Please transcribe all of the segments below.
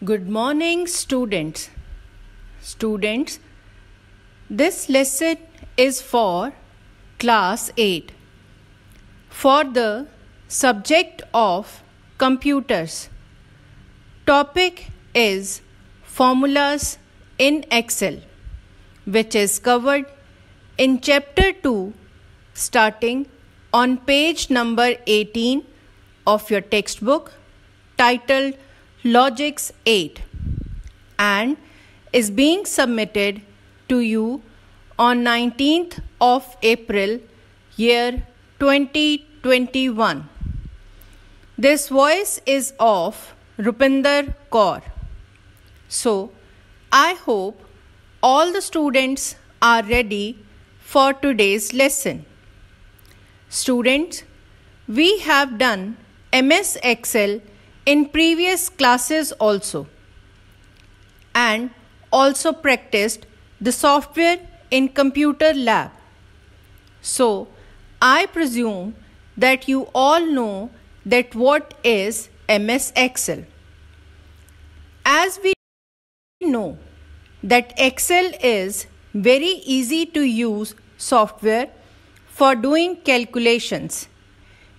Good morning, students. Students, this lesson is for class 8 for the subject of computers. Topic is formulas in Excel, which is covered in chapter 2 starting on page number 18 of your textbook titled Logics 8 and is being submitted to you on 19th of April year 2021. This voice is of Rupinder Kaur. So, I hope all the students are ready for today's lesson. Students, we have done MS Excel in previous classes also and also practiced the software in computer lab. So, I presume that you all know that what is MS Excel. As we know that Excel is very easy to use software for doing calculations,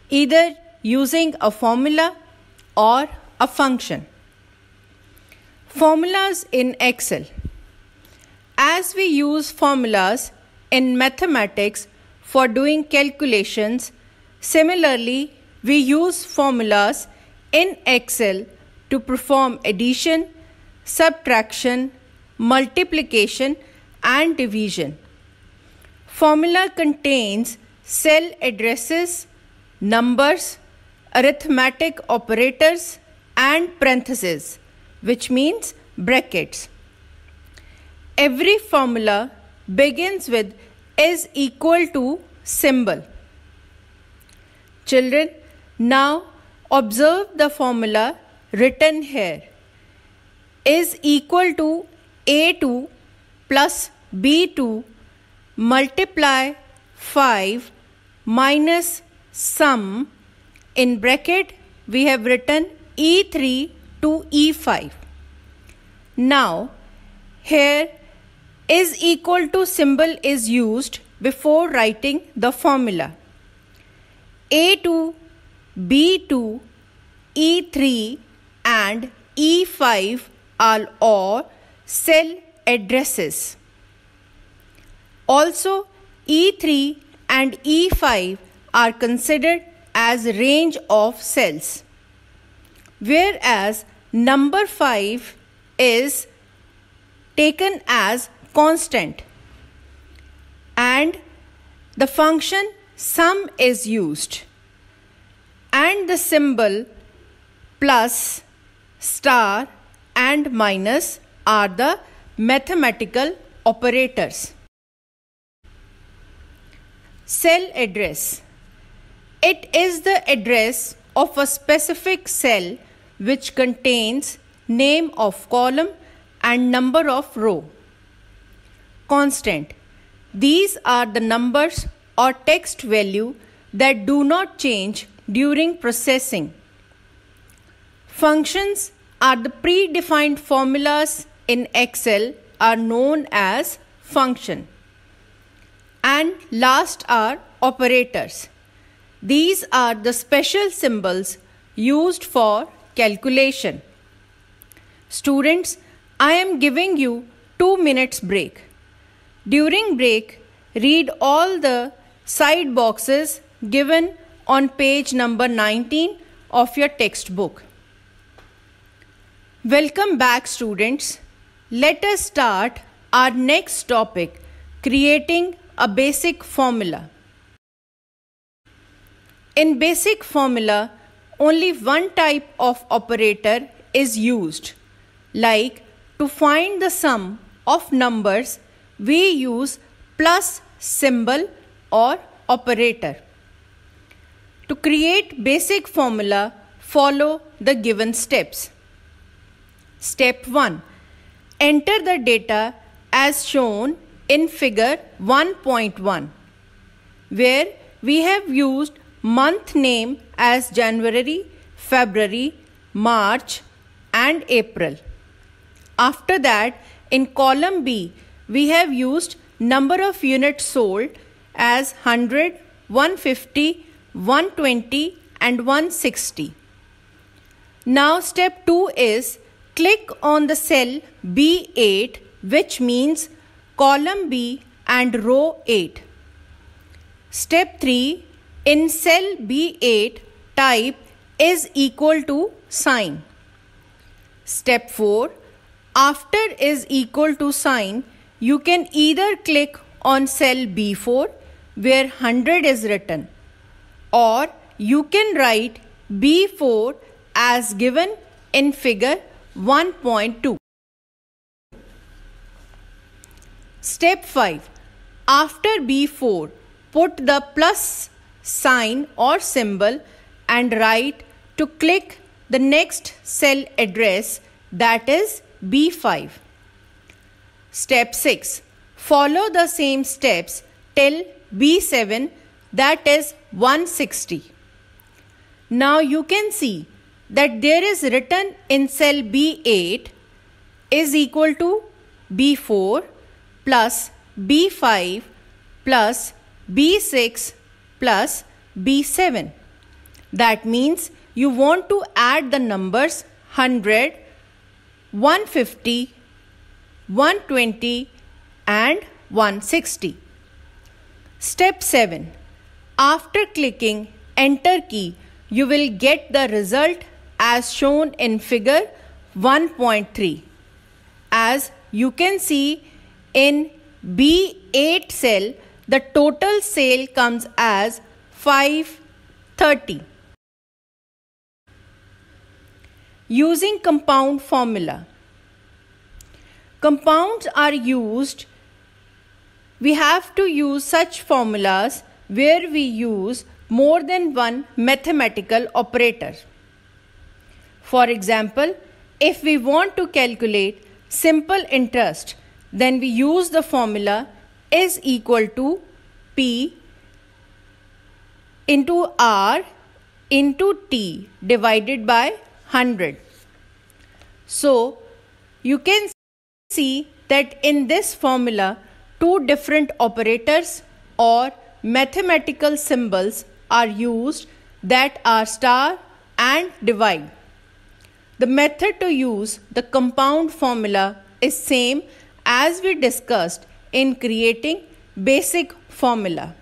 either using a formula or a function. Formulas in Excel. As we use formulas in mathematics for doing calculations, similarly we use formulas in Excel to perform addition, subtraction, multiplication and division. Formula contains cell addresses, numbers, arithmetic operators and parentheses, which means brackets. Every formula begins with is equal to symbol. Children, now observe the formula written here. Is equal to A2 plus B2 multiply 5 minus sum. In bracket, we have written E3 to E5. Now, here is equal to symbol is used before writing the formula. A2, B2, E3 and E5 are all cell addresses. Also, E3 and E5 are considered as range of cells, whereas number 5 is taken as constant and the function sum is used and the symbol plus, star and minus are the mathematical operators. Cell address. It is the address of a specific cell which contains name of column and number of row. Constant. These are the numbers or text value that do not change during processing. Functions are the predefined formulas in Excel are known as function. And last are operators. These are the special symbols used for calculation. Students, I am giving you 2 minutes break. During break, read all the side boxes given on page number 19 of your textbook. Welcome back, students. Let us start our next topic, creating a basic formula. In basic formula, only one type of operator is used. Like to find the sum of numbers, we use plus symbol or operator. To create basic formula, follow the given steps. Step 1. Enter the data as shown in figure 1.1, where we have used month name as January, February, March and April. After that, in column B, we have used number of units sold as 100, 150, 120 and 160. Now step 2 is click on the cell B8, which means column B and row 8. Step 3, in cell B8, type is equal to sign. Step 4, after is equal to sign, you can either click on cell B4 where 100 is written, or you can write B4 as given in figure 1.2. Step 5, after B4, put the plus sign or symbol and write to click the next cell address, that is B5. Step 6, follow the same steps till B7, that is 160. Now you can see that there is written in cell B8 is equal to B4 plus B5 plus B6 plus B7. That means you want to add the numbers 100, 150, 120 and 160. Step 7. After clicking enter key, you will get the result as shown in figure 1.3. As you can see in B8 cell, the total sale comes as 530. Using compound formula. Compounds are used. We have to use such formulas where we use more than one mathematical operator. For example, if we want to calculate simple interest, then we use the formula is equal to P into R into T divided by 100. So, you can see that in this formula, two different operators or mathematical symbols are used, that are star and divide. The method to use the compound formula is same as we discussed in creating basic formula.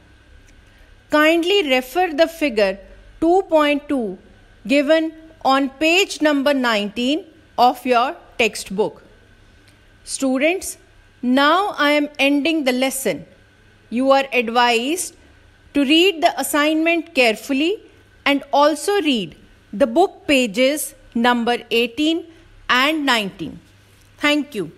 Kindly refer the figure 2.2 given on page number 19 of your textbook. Students, now I am ending the lesson. You are advised to read the assignment carefully and also read the book pages number 18 and 19. Thank you.